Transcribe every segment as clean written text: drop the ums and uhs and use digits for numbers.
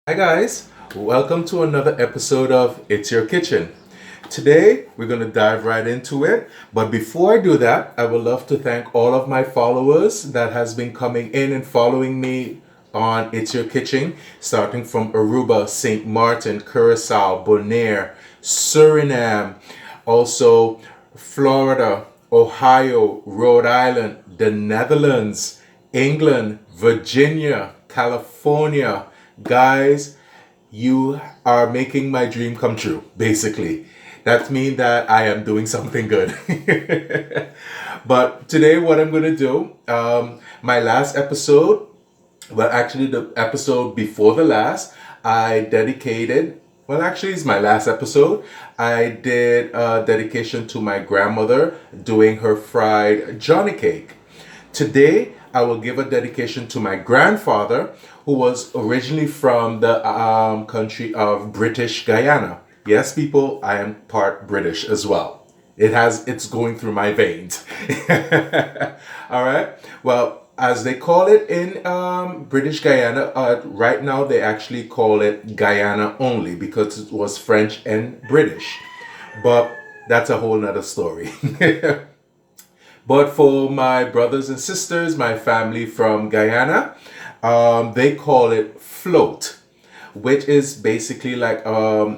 Hi, guys. Welcome to another episode of It's Your Kitchen. Today, we're going to dive right into it. But before I do that, I would love to thank all of my followers that has been coming in and following me on It's Your Kitchen, starting from Aruba, St. Martin, Curacao, Bonaire, Suriname, also Florida, Ohio, Rhode Island, the Netherlands, England, Virginia, California. Guys, you are making my dream come true, basically. That means that I am doing something good. But today, what I'm going to do, my last episode, well, actually, the episode before the last, I dedicated, well, actually, it's my last episode. I did a dedication to my grandmother doing her fried Johnny cake. Today, I will give a dedication to my grandfather, who was originally from the country of British Guyana. Yes, people, I am part British as well. It's going through my veins. All right. Well, as they call it in British Guyana, right now they actually call it Guyana only because it was French and British. But that's a whole nother story. But for my brothers and sisters, my family from Guyana, they call it float, which is basically like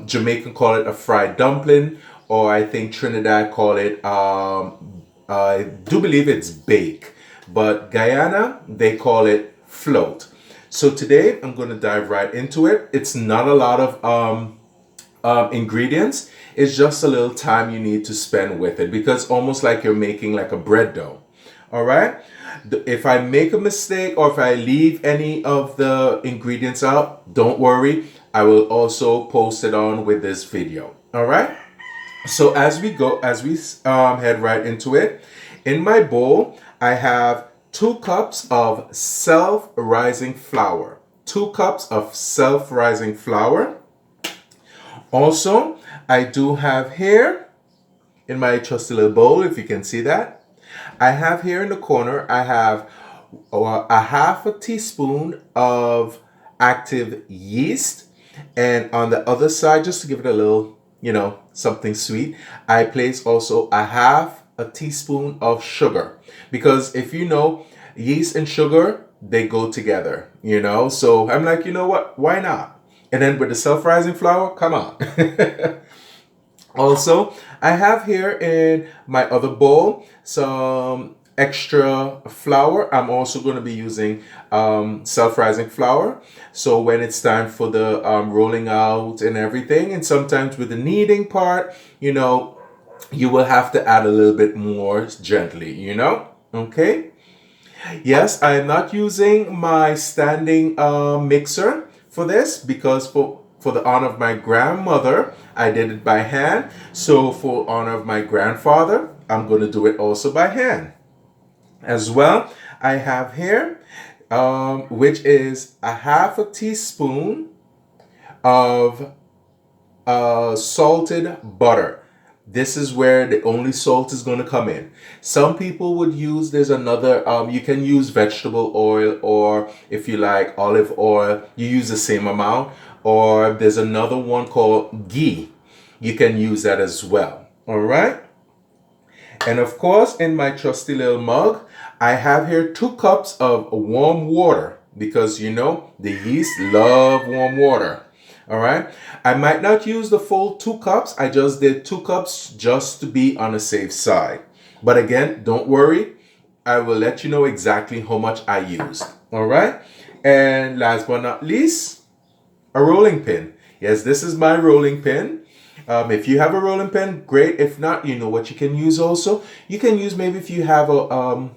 Jamaican call it a fried dumpling, or I think Trinidad call it, I do believe it's bake, but Guyana, they call it float. So today I'm going to dive right into it. It's not a lot of ingredients. It's just a little time you need to spend with it because almost like you're making like a bread dough. All right. If I make a mistake or if I leave any of the ingredients out, don't worry. I will also post it on with this video. All right. So as we head right into it, in my bowl, I have 2 cups of self-rising flour. 2 cups of self-rising flour. Also, I do have here in my trusty little bowl, if you can see that, I have here in the corner, I have a half a teaspoon of active yeast. And on the other side, just to give it a little, something sweet, I place also a half a teaspoon of sugar. Because if you know, yeast and sugar, they go together, So I'm like, you know what? Why not? And then with the self-rising flour, come on. Also, I have here in my other bowl some extra flour. I'm also going to be using self-rising flour. So when it's time for the rolling out and everything, and sometimes with the kneading part, you will have to add a little bit more gently. Okay. Yes, I am not using my standing mixer for this because for the honor of my grandmother, I did it by hand. So for honor of my grandfather, I'm going to do it also by hand. As well, I have here, which is a half a teaspoon of salted butter. This is where the only salt is going to come in. Some people would use, there's another, you can use vegetable oil, or if you like olive oil, you use the same amount. Or there's another one called ghee. You can use that as well. All right. And of course, in my trusty little mug, I have here 2 cups of warm water because the yeast love warm water. All right. I might not use the full 2 cups. I just did 2 cups just to be on the safe side. But again, don't worry. I will let you know exactly how much I used. All right. And last but not least, a rolling pin. Yes, this is my rolling pin. If you have a rolling pin, great. If not, you know what you can use also. You can use maybe if you have a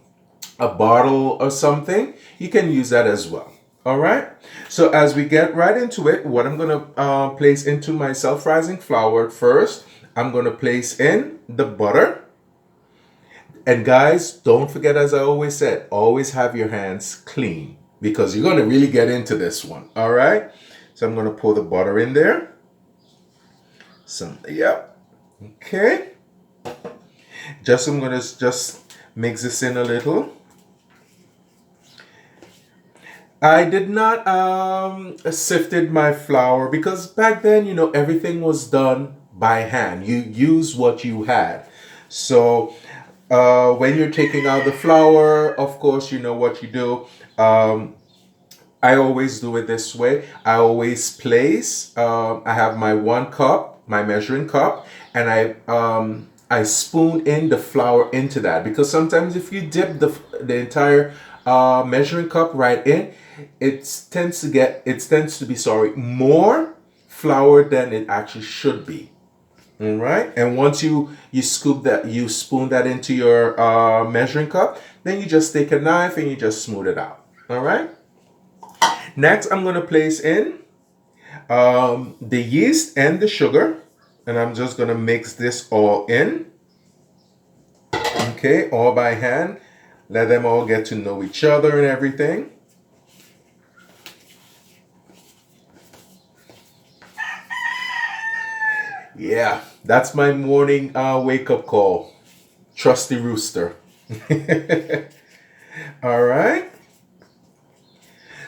bottle or something, you can use that as well. All right. So as we get right into it, what I'm going to place into my self-rising flour first, I'm going to place in the butter. And guys, don't forget, as I always said, always have your hands clean because you're going to really get into this one. All right. So I'm going to pour the butter in there. Yep. Okay. I'm going to just mix this in a little. I did not sifted my flour because back then, everything was done by hand. You use what you had. So when you're taking out the flour, of course, you know what you do. Um, I always do it this way. I always place. I have my 1 cup, my measuring cup, and I spoon in the flour into that because sometimes if you dip the entire measuring cup right in, it tends to be more flour than it actually should be. All right, and once you spoon that into your measuring cup, then you just take a knife and you just smooth it out. All right. Next, I'm gonna place in the yeast and the sugar, and I'm just gonna mix this all in. Okay, all by hand. Let them all get to know each other and everything. Yeah, that's my morning wake up call. Trusty rooster. All right.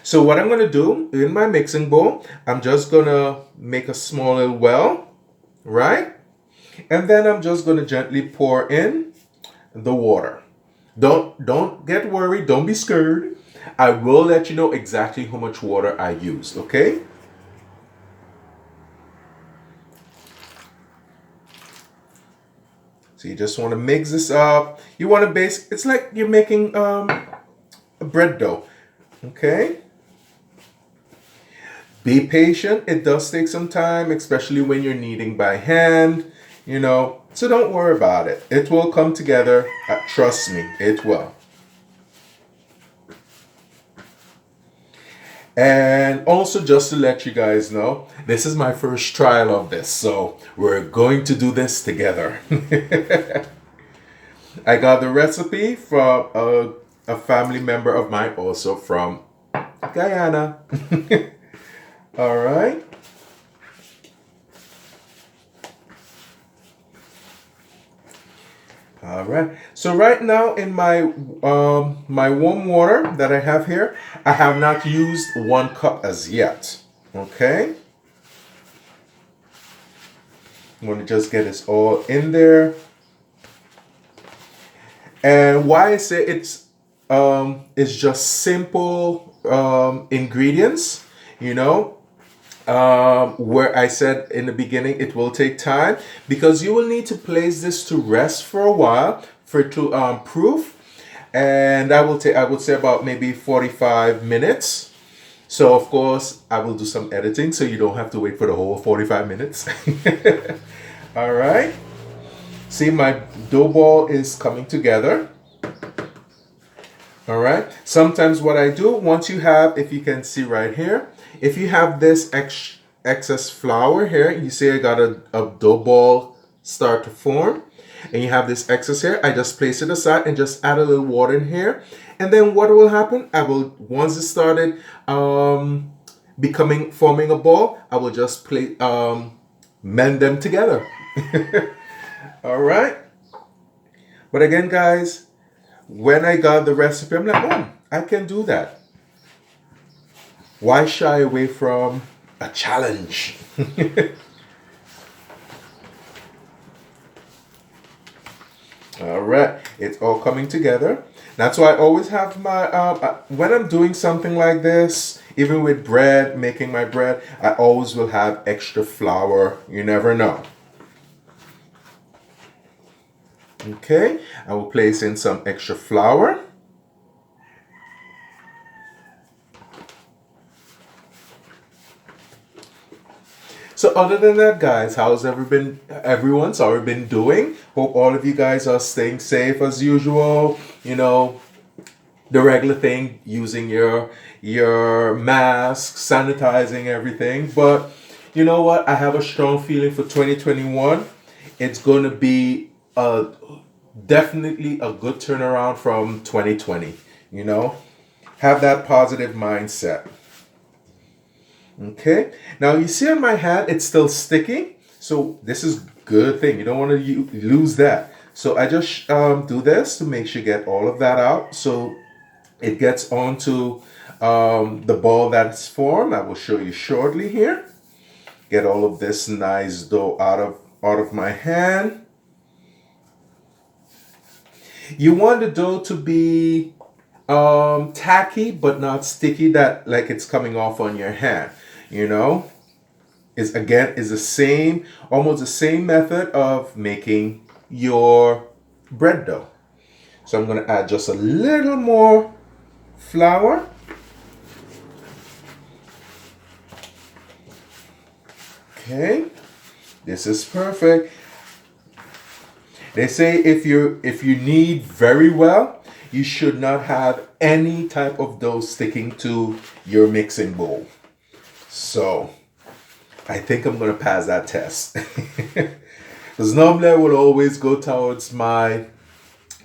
So what I'm gonna do in my mixing bowl, I'm just gonna make a small little well, right? And then I'm just gonna gently pour in the water. Don't get worried, don't be scared. I will let you know exactly how much water I used, okay? So you just want to mix this up. You want to it's like you're making a bread dough, okay? Be patient. It does take some time, especially when you're kneading by hand. So don't worry about it. It will come together. Trust me, it will. And also, just to let you guys know, this is my first trial of this, so we're going to do this together. I got the recipe from a family member of mine, also from Guyana. All right. All right. So right now in my warm water that I have here, I have not used 1 cup as yet. Okay. I'm going to just get this all in there. And why I say it's just simple ingredients, you know, where I said in the beginning it will take time because you will need to place this to rest for a while for it to proof, and I would say about maybe 45 minutes. So of course I will do some editing so you don't have to wait for the whole 45 minutes. All right. See, my dough ball is coming together. All right. Sometimes what I do, if you can see right here, if you have this excess flour here, you see I got a dough ball start to form, and you have this excess here, I just place it aside and just add a little water in here. And then what will happen? Once it started forming a ball, I will just mend them together. All right. But again, guys, when I got the recipe, I'm like, oh, I can do that. Why shy away from a challenge? All right, it's all coming together. That's why I always have my, when I'm doing something like this, even with bread, making my bread, I always will have extra flour. You never know. Okay, I will place in some extra flour. So other than that, guys, everyone's already been doing? Hope all of you guys are staying safe as usual. The regular thing, using your mask, sanitizing everything. But you know what? I have a strong feeling for 2021. It's going to be definitely a good turnaround from 2020. Have that positive mindset. Okay. Now you see on my hand, it's still sticky. So this is good thing. You don't want to lose that. So I just do this to make sure you get all of that out. So it gets onto the ball that's formed. I will show you shortly here. Get all of this nice dough out of my hand. You want the dough to be tacky but not sticky, that like it's coming off on your hand, you know. Is the same, almost the same method of making your bread dough. So I'm going to add just a little more flour. Okay, this is perfect. They say if you knead very well, you should not have any type of dough sticking to your mixing bowl. So I think I'm gonna pass that test. Because normally I would always go towards my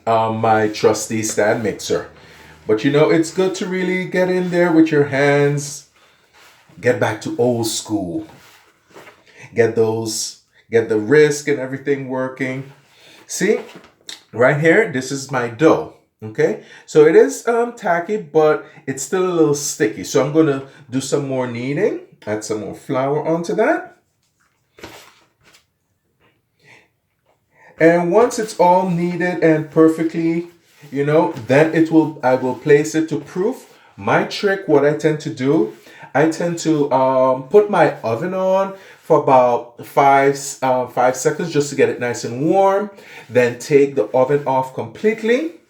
trusty stand mixer. But it's good to really get in there with your hands, get back to old school. Get the whisk and everything working. See, right here, this is my dough. Okay, so it is tacky, but it's still a little sticky. So I'm gonna do some more kneading, add some more flour onto that. And once it's all kneaded and perfectly, then I will place it to proof. My trick, what I tend to do, I tend to put my oven on for about 5 seconds just to get it nice and warm. Then take the oven off completely.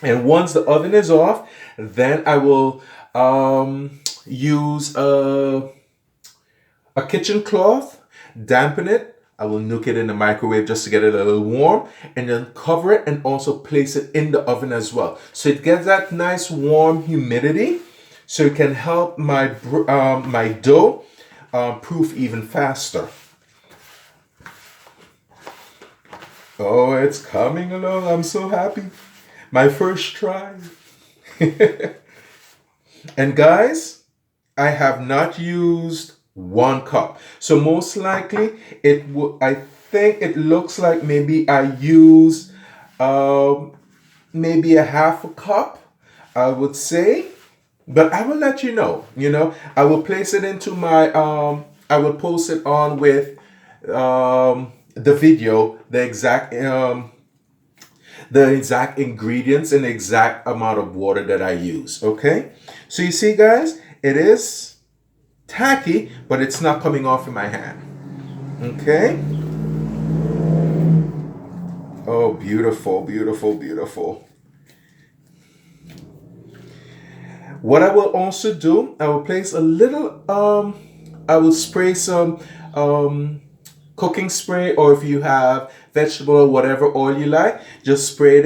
And once the oven is off, then I will use a kitchen cloth, dampen it. I will nuke it in the microwave just to get it a little warm, and then cover it and also place it in the oven as well. So it gets that nice warm humidity, so it can help my dough proof even faster. Oh, it's coming along. I'm so happy. My first try. And guys, I have not used 1 cup. So most likely I think it looks like maybe I use maybe a half a cup, I would say. But I will let you know. I will place it into I will post it on with the video, the exact ingredients and the exact amount of water that I use. Okay, so you see, guys, it is tacky, but it's not coming off in my hand. Okay. Oh, beautiful, beautiful, beautiful. What I will also do, I will place a little I will spray some cooking spray, or if you have vegetable or whatever oil you like, just spray it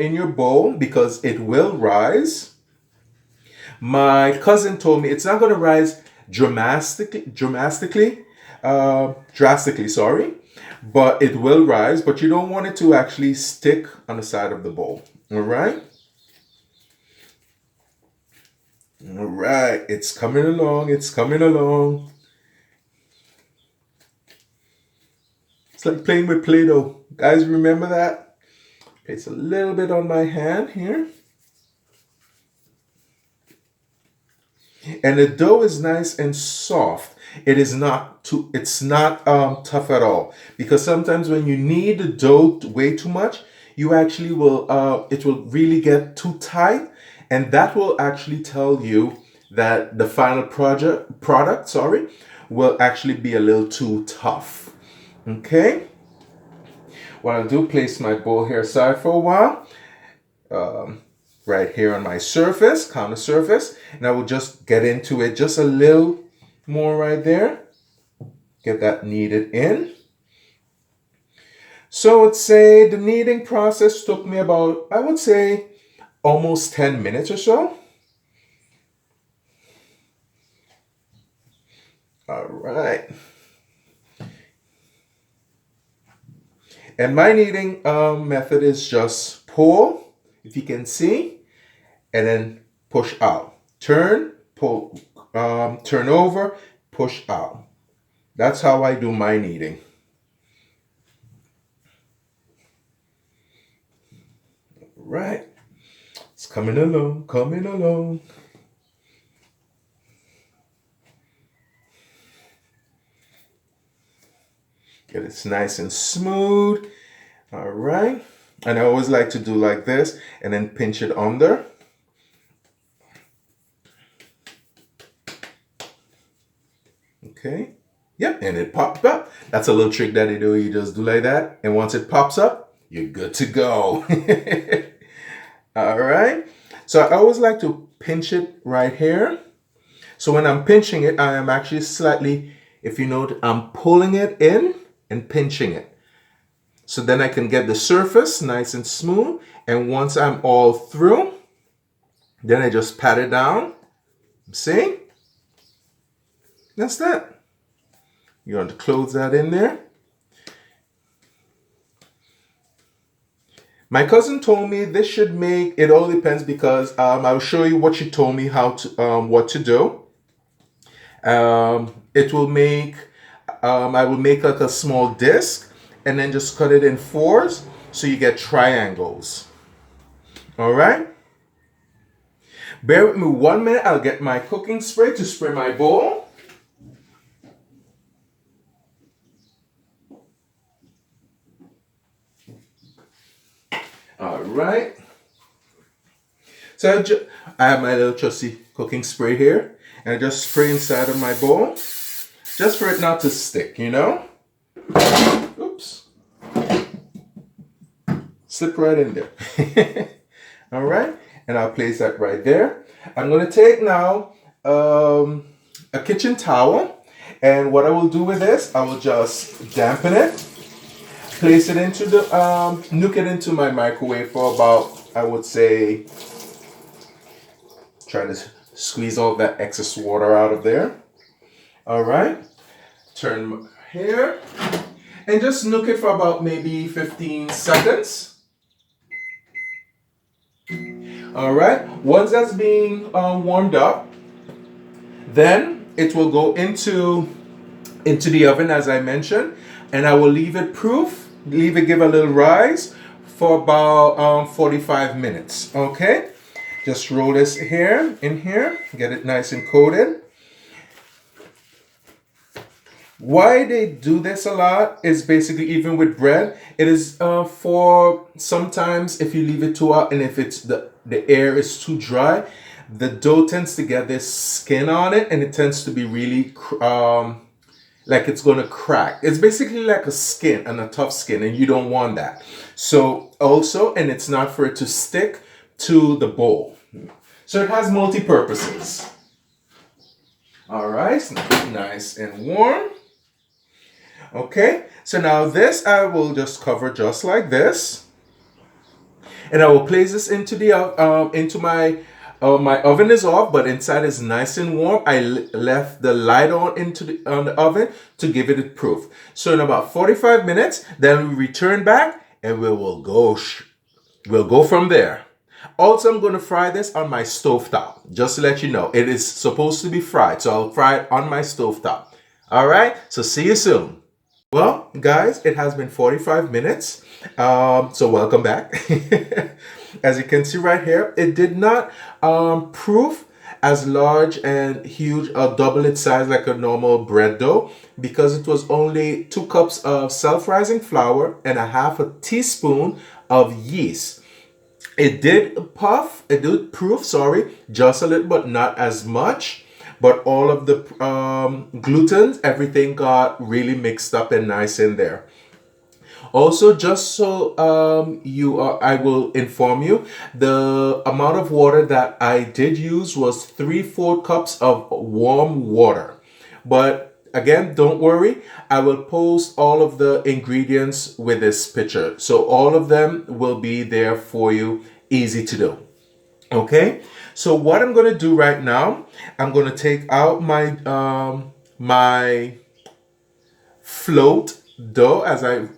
in your bowl, because it will rise. My cousin told me it's not going to rise drastically, sorry, but it will rise, but you don't want it to actually stick on the side of the bowl. All right. All right, it's coming along. It's coming along. It's like playing with Play-Doh. Guys, remember that? It's a little bit on my hand here. And the dough is nice and soft. It's not tough at all. Because sometimes when you knead the dough way too much, you actually it will really get too tight. And that will actually tell you that the final product, will actually be a little too tough. Okay. What I'll do, place my bowl here aside for a while. Right here on my counter surface. And I will just get into it just a little more right there. Get that kneaded in. So let's say the kneading process took me about, I would say, almost 10 minutes or so. All right. And my kneading method is just pull, if you can see, and then push out. Turn, pull, turn over, push out. That's how I do my kneading. Right. It's coming along, coming along. Get it nice and smooth. All right. And I always like to do like this and then pinch it under. Okay. Yep, and it popped up. That's a little trick that they do. You just do like that, and once it pops up, you're good to go. All right. So I always like to pinch it right here. So when I'm pinching it, I am actually slightly, if you note, I'm pulling it in and pinching it. So then I can get the surface nice and smooth. And once I'm all through, then I just pat it down. See? That's that. You want to close that in there. My cousin told me this should make, it all depends because I'll show you what she told me how to, what to do. It will make, I will make like a small disc and then just cut it in fours so you get triangles. All right. Bear with me 1 minute. I'll get my cooking spray to spray my bowl. All right. So I have my little trusty cooking spray here, and I just spray inside of my bowl, just for it not to stick, you know. Oops. Slip right in there. All right, and I'll place that right there. I'm gonna take now a kitchen towel, and what I will do with this, I will just dampen it. Place it into the, nuke it into my microwave for about, I would say, try to squeeze all that excess water out of there. All right, turn here and just nuke it for about maybe 15 seconds. All right, once that's being warmed up, then it will go into the oven as I mentioned, and I will leave it give a little rise for about 45 minutes. Okay, just roll this here in here, get it nice and coated. Why they do this a lot is basically, even with bread, it is for sometimes if you leave it too hot and if it's the air is too dry, the dough tends to get this skin on it and it tends to be really like it's going to crack. It's basically like a skin and a tough skin, and you don't want that. So also, and it's not for it to stick to the bowl. So it has multi-purposes. All right, nice and warm. Okay, so now this I will just cover just like this. And I will place this into the into my my oven is off, but inside is nice and warm. I left the light on into the oven to give it a proof. So in about 45 minutes, then we return back and we'll go from there. Also, I'm going to fry this on my stovetop. Just to let you know, it is supposed to be fried, so I'll fry it on my stovetop. All right, so see you soon. Well, guys, it has been 45 minutes. So welcome back. As you can see right here, it did not proof as large and huge or double its size like a normal bread dough, because it was only 2 cups of self-rising flour and a half a teaspoon of yeast. It did proof, sorry, just a little, but not as much. But all of the gluten, everything got really mixed up and nice in there. Also, just so I will inform you, the amount of water that I did use was 3/4 cups of warm water. But again, don't worry, I will post all of the ingredients with this picture. So all of them will be there for you, easy to do. Okay, so what I'm going to do right now, I'm going to take out my my float dough.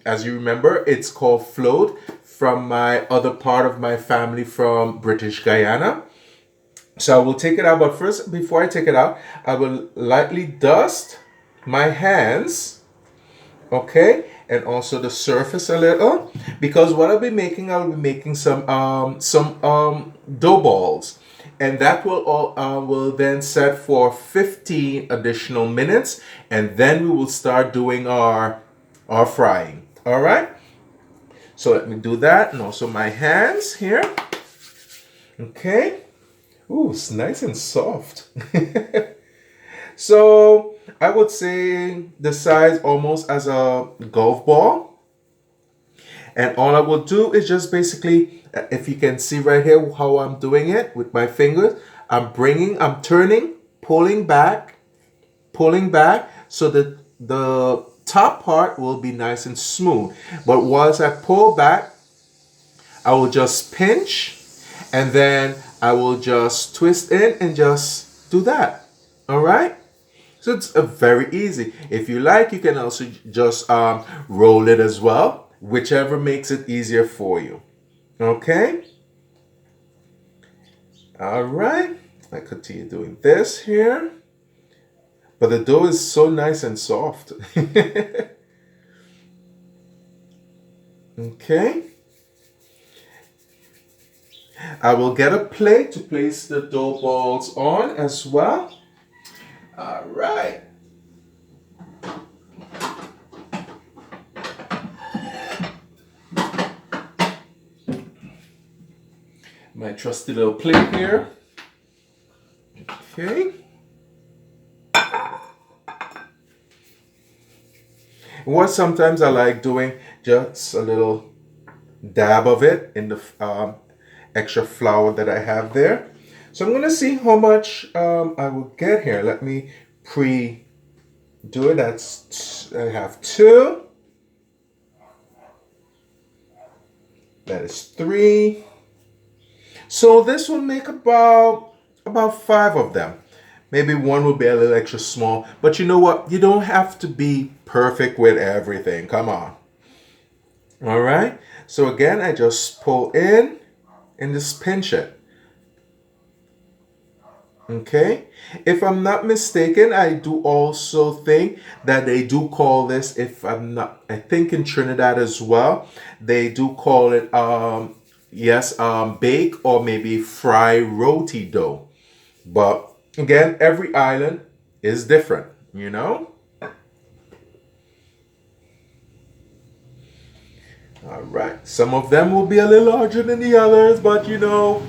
As you remember, it's called float, from my other part of my family from British Guyana. So I will take it out, but first, before I take it out, I will lightly dust my hands, okay, and also the surface a little, because what I'll be making some dough balls, and that will then set for 15 additional minutes, and then we will start doing our or frying. All right. So let me do that, and also my hands here. Okay. Ooh, it's nice and soft. So I would say the size almost as a golf ball. And all I will do is just basically, if you can see right here how I'm doing it with my fingers, I'm turning, pulling back so that the top part will be nice and smooth. But once I pull back, I will just pinch and then I will just twist in and just do that. All right? So it's very easy. If you like, you can also just roll it as well, whichever makes it easier for you. Okay? All right. I continue doing this here. But the dough is so nice and soft. Okay. I will get a plate to place the dough balls on as well. All right. My trusty little plate here. Okay. What sometimes I like doing, just a little dab of it in the extra flour that I have there. So I'm going to see how much I will get here. Let me do it. I have 2. That is 3. So this will make about 5 of them. Maybe one will be a little extra small. But you know what? You don't have to be perfect with everything. Come on. All right. So again, I just pull in and just pinch it. Okay. If I'm not mistaken, I do also think that they do call this, if I'm not, I think in Trinidad as well, they do call it, bake or maybe fry roti dough. But again, every island is different, you know? All right. Some of them will be a little larger than the others, but you know,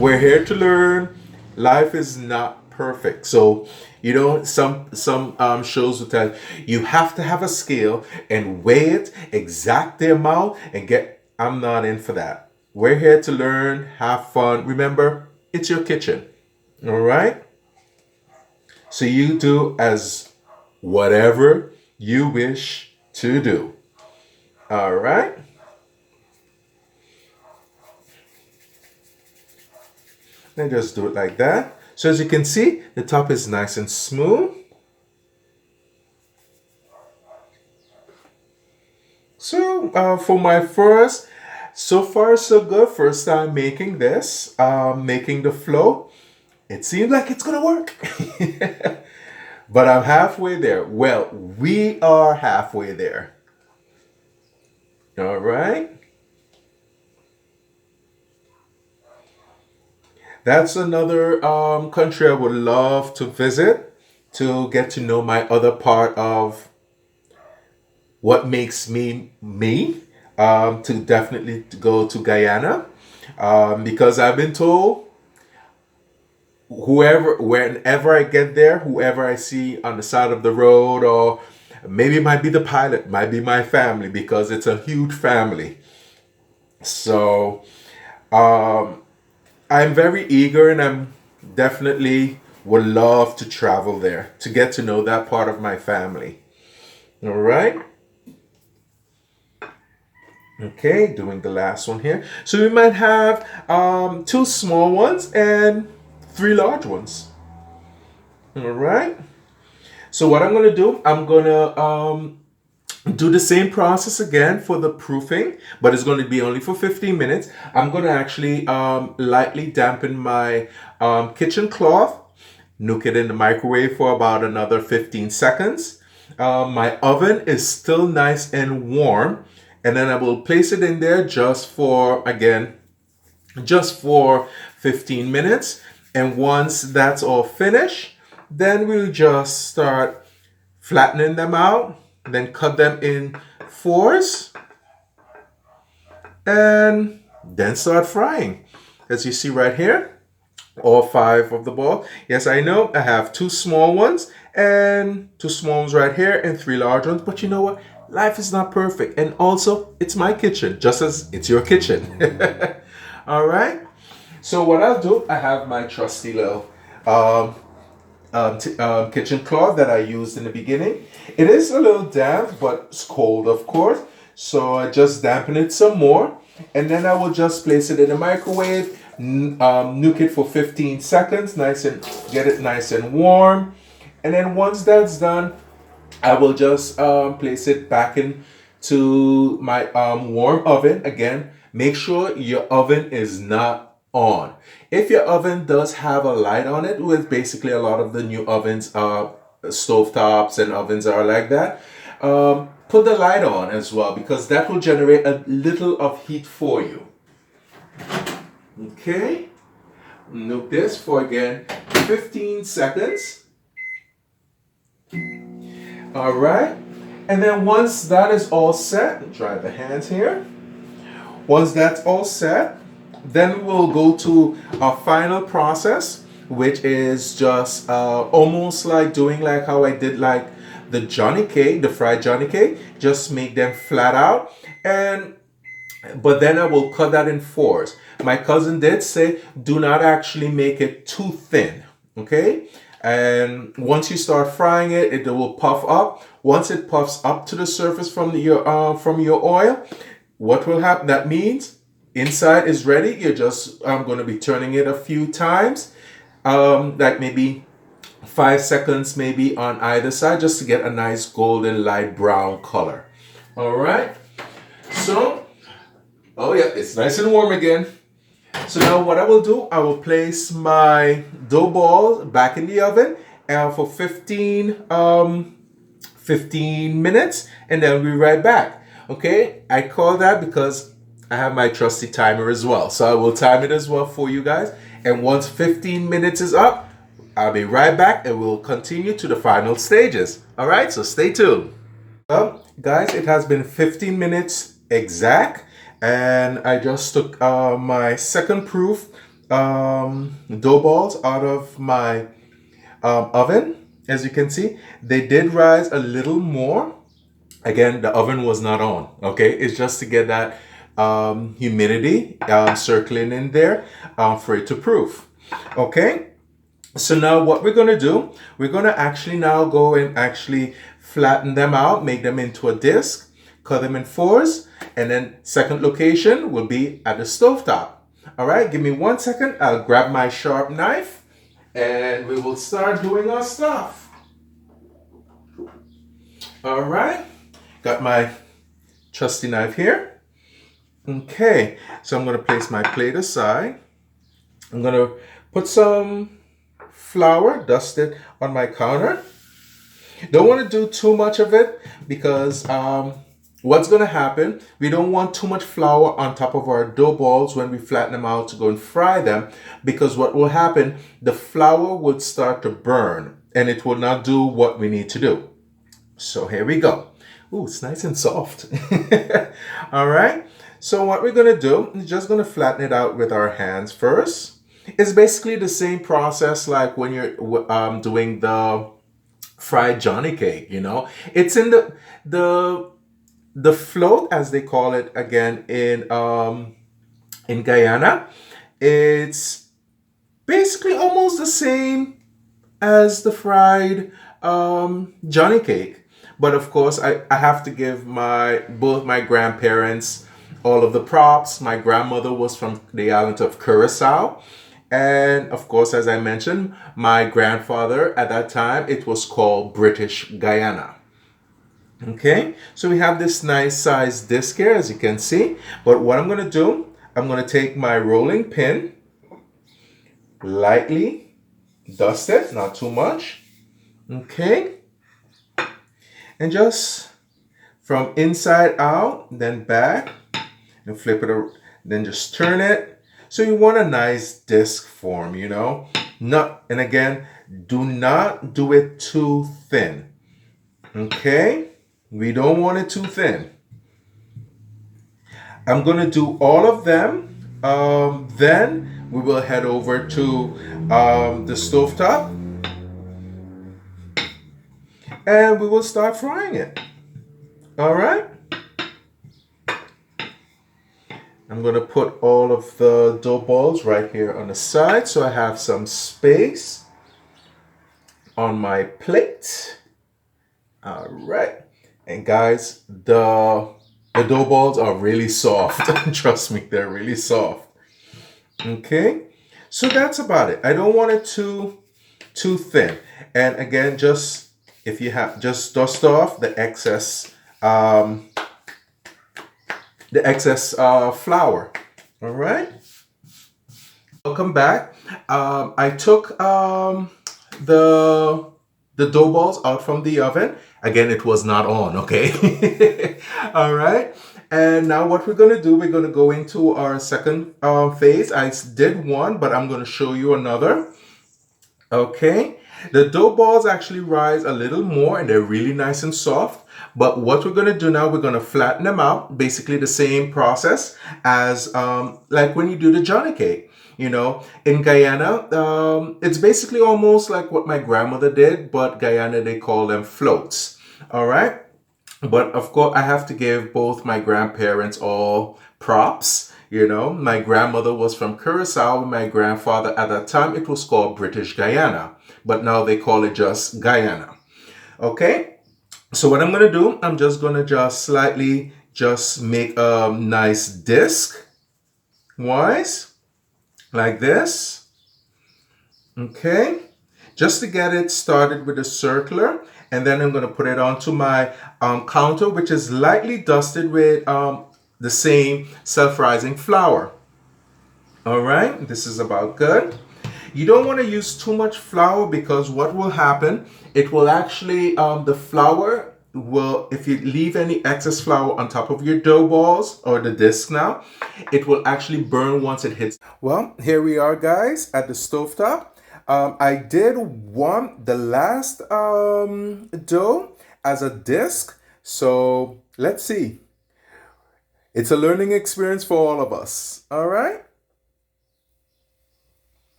we're here to learn. Life is not perfect. So, you know, some shows will tell you have to have a scale and weigh it, exact the amount, and get. I'm not in for that. We're here to learn, have fun. Remember, it's your kitchen. All right? So you do as whatever you wish to do. All right? And just do it like that. So as you can see, the top is nice and smooth. So for my first, so far so good, first time making this, making the flow, it seems like it's gonna work. But I'm halfway there. Well, we are halfway there. All right. That's another country I would love to visit to get to know my other part of what makes me me. To definitely go to Guyana because I've been told whenever I get there, whoever I see on the side of the road, or maybe it might be the pilot, might be my family because it's a huge family. So I'm very eager and I'm definitely would love to travel there to get to know that part of my family. All right. Okay, doing the last one here. So we might have 2 small ones and 3 large ones. All right. So what I'm gonna do, I'm gonna do the same process again for the proofing, but it's going to be only for 15 minutes. I'm going to actually lightly dampen my kitchen cloth, nuke it in the microwave for about another 15 seconds. My oven is still nice and warm, and then I will place it in there just for 15 minutes. And once that's all finished, then we'll just start flattening them out then cut them in fours, and then start frying. As you see right here, all 5 of the ball. Yes, I know I have 2 small ones and 2 small ones right here and 3 large ones, but you know what? Life is not perfect. And also, it's my kitchen, just as it's your kitchen. All right. So what I'll do, I have my trusty little kitchen cloth that I used in the beginning. It is a little damp, but it's cold, of course. So I just dampen it some more, and then I will just place it in the microwave, nuke it for 15 seconds, get it nice and warm. And then once that's done, I will just place it back into my warm oven. Again, make sure your oven is not on. If your oven does have a light on it, with basically a lot of the new ovens, stovetops and ovens are like that, put the light on as well, because that will generate a little of heat for you. Okay, nuke this for again 15 seconds. All right, and then once that is all set, dry the hands here. Once that's all set, then we'll go to our final process, which is just almost like doing like how I did like the Johnny cake, the fried Johnny cake. Just make them flat out, but then I will cut that in fours. My cousin did say, do not actually make it too thin, okay? And once you start frying it, it will puff up. Once it puffs up to the surface from your oil, what will happen? That means inside is ready. You're just going to be turning it a few times, like maybe 5 seconds maybe on either side, just to get a nice golden light brown color. All right. So, oh yeah, it's nice and warm again. So now what I will do, I will place my dough balls back in the oven for 15 minutes, and then we'll be right back. Okay, I call that because I have my trusty timer as well. So I will time it as well for you guys. And once 15 minutes is up, I'll be right back and we'll continue to the final stages. All right, so stay tuned. Well, guys, it has been 15 minutes exact. And I just took my second proof dough balls out of my oven. As you can see, they did rise a little more. Again, the oven was not on, okay? It's just to get that humidity circling in there for it to proof, okay? So now what we're gonna do, we're gonna actually now go and actually flatten them out, make them into a disc, cut them in fours, and then second location will be at the stovetop. All right, give me 1 second. I'll grab my sharp knife and we will start doing our stuff. All right, got my trusty knife here. Okay, so I'm gonna place my plate aside. I'm gonna put some flour, dust it on my counter. Don't want to do too much of it because what's going to happen, we don't want too much flour on top of our dough balls when we flatten them out to go and fry them, because what will happen, the flour would start to burn and it will not do what we need to do. So here we go. Ooh, it's nice and soft. All right. So what we're going to do is just going to flatten it out with our hands first. It's basically the same process like when you're doing the fried Johnny cake, you know. It's in the float, as they call it again in Guyana. It's basically almost the same as the fried Johnny cake. But of course, I have to give both my grandparents all of the props. My grandmother was from the island of Curacao. And of course, as I mentioned, my grandfather at that time, it was called British Guyana. Okay, so we have this nice size disc here, as you can see. But what I'm going to do, I'm going to take my rolling pin, lightly dust it, not too much. Okay, and just from inside out, then back, and flip it around, then just turn it. So you want a nice disc form, you know. And again, do not do it too thin. Okay. We don't want it too thin. I'm going to do all of them. Then we will head over to the stovetop and we will start frying it. All right. I'm going to put all of the dough balls right here on the side so I have some space on my plate. All right. And guys, the dough balls are really soft. Trust me, they're really soft. Okay. So that's about it. I don't want it too thin. And again, just if you have, just dust off the excess flour. All right. Welcome back. I took the dough balls out from the oven. Again, it was not on. Okay. All right. And now what we're going to do, we're going to go into our second phase. I did one, but I'm going to show you another. Okay. The dough balls actually rise a little more and they're really nice and soft. But what we're going to do now, we're going to flatten them out. Basically the same process as like when you do the Johnny cake. You know, in Guyana, it's basically almost like what my grandmother did, but Guyana, they call them floats. All right. But of course, I have to give both my grandparents all props. You know, my grandmother was from Curacao. My grandfather, at that time, it was called British Guyana. But now they call it just Guyana. Okay. So what I'm going to do, I'm just going to just slightly just make a nice disc wise, like this. Okay. Just to get it started with a circular. And then I'm going to put it onto my counter, which is lightly dusted with the same self-rising flour. All right. This is about good. You don't want to use too much flour because what will happen, it will actually, the flour will, if you leave any excess flour on top of your dough balls or the disc now, it will actually burn once it hits. Well, here we are, guys, at the stovetop. I did the last dough as a disc. So let's see. It's a learning experience for all of us. All right.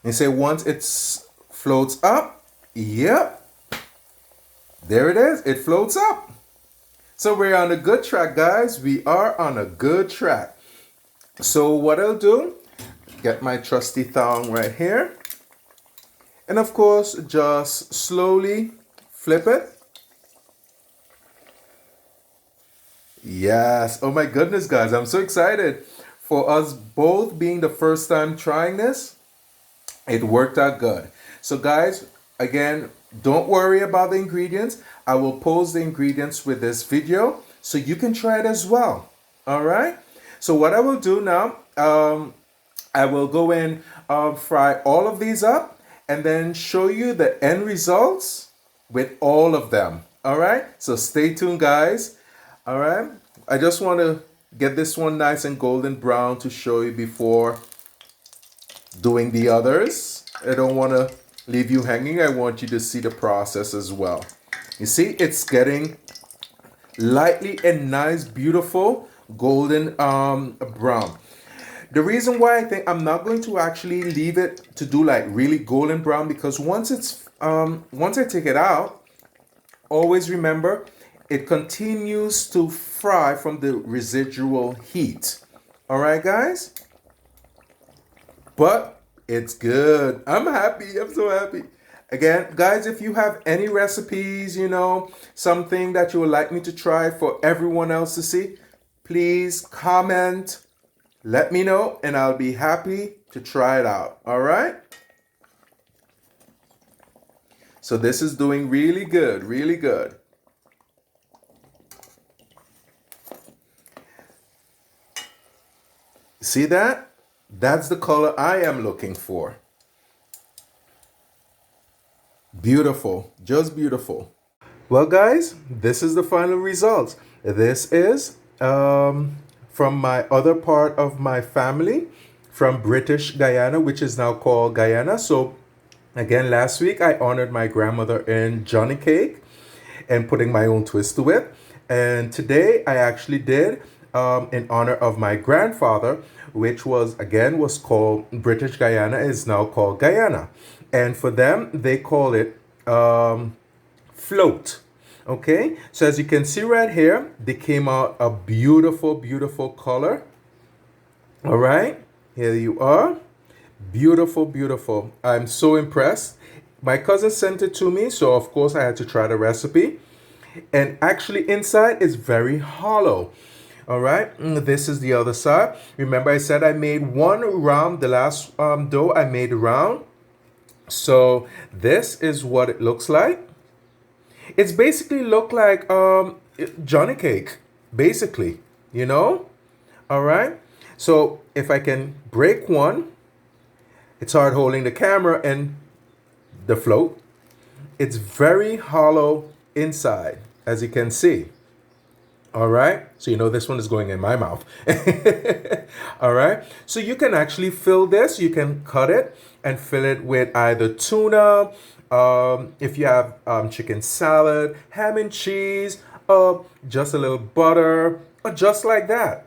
You say once it floats up, yep, there it is. It floats up. So we're on a good track, guys. We are on a good track. So what I'll do, get my trusty thong right here. And of course, just slowly flip it. Yes. Oh my goodness, guys. I'm so excited for us both being the first time trying this. It worked out good. So guys, again, don't worry about the ingredients. I will post the ingredients with this video so you can try it as well. All right. So what I will do now, I will go and fry all of these up and then show you the end results with all of them. All right. So stay tuned, guys. All right. I just want to get this one nice and golden brown to show you before doing the others. I don't want to leave you hanging. I want you to see the process as well. You see, it's getting lightly and nice, beautiful golden brown. The reason why I think I'm not going to actually leave it to do like really golden brown, because once I take it out, always remember it continues to fry from the residual heat. All right, guys? But it's good. I'm happy. I'm so happy. Again, guys, if you have any recipes, you know, something that you would like me to try for everyone else to see, please comment, let me know, and I'll be happy to try it out. All right? So this is doing really good, really good. See that? That's the color I am looking for. Beautiful, just beautiful. Well, guys, this is the final result. This is from my other part of my family, from British Guyana, which is now called Guyana. So again, last week I honored my grandmother in Johnny cake. and putting my own twist to it. And today I actually did in honor of my grandfather, which was called British Guyana, is now called Guyana. And for them, they call it float. Okay, so as you can see right here, they came out a beautiful, beautiful color. All right, here you are. Beautiful, beautiful. I'm so impressed. My cousin sent it to me, so of course I had to try the recipe. And actually inside is very hollow. All right, this is the other side. Remember I said I made one round, the last dough I made round. So this is what it looks like. It's basically look like Johnny cake, basically, you know? All right. So if I can break one, it's hard holding the camera and the float. It's very hollow inside, as you can see. All right. So you know this one is going in my mouth. All right. So you can actually fill this. You can cut it and fill it with either tuna, if you have chicken salad, ham and cheese, just a little butter, or just like that.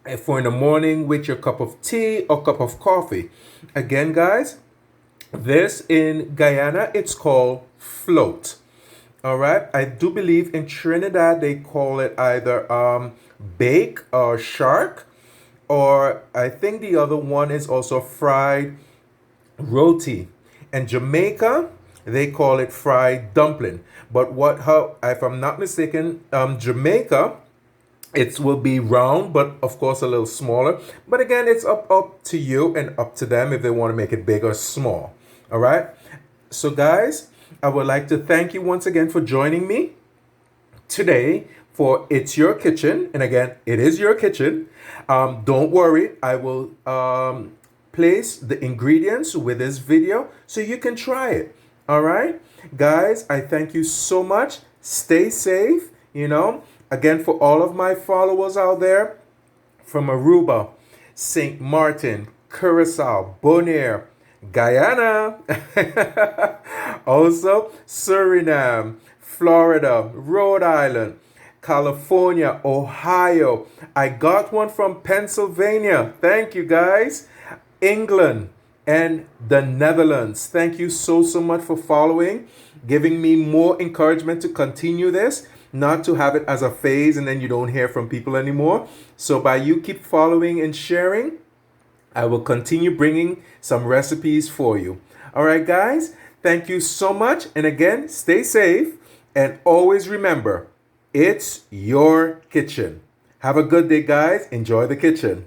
And for in the morning with your cup of tea or cup of coffee. Again, guys, this in Guyana, it's called float. All right. I do believe in Trinidad, they call it either bake or shark, or I think the other one is also fried roti. And Jamaica, they call it fried dumpling. But if I'm not mistaken, Jamaica, it will be round, but of course a little smaller. But again, it's up to you and up to them if they want to make it big or small. All right. So guys, I would like to thank you once again for joining me today for It's Your Kitchen. And again, it is your kitchen. Don't worry, I will place the ingredients with this video so you can try it. All right, guys, I thank you so much. Stay safe. Again, for all of my followers out there from Aruba, St. Martin, Curacao, Bonaire, Guyana, also Suriname, Florida, Rhode Island, California, Ohio. I got one from Pennsylvania. Thank you, guys. England and the Netherlands. Thank you so much for following, giving me more encouragement to continue this, not to have it as a phase and then you don't hear from people anymore. So by you keep following and sharing, I will continue bringing some recipes for you. All right, guys, thank you so much. And again, stay safe and always remember, it's your kitchen. Have a good day, guys. Enjoy the kitchen.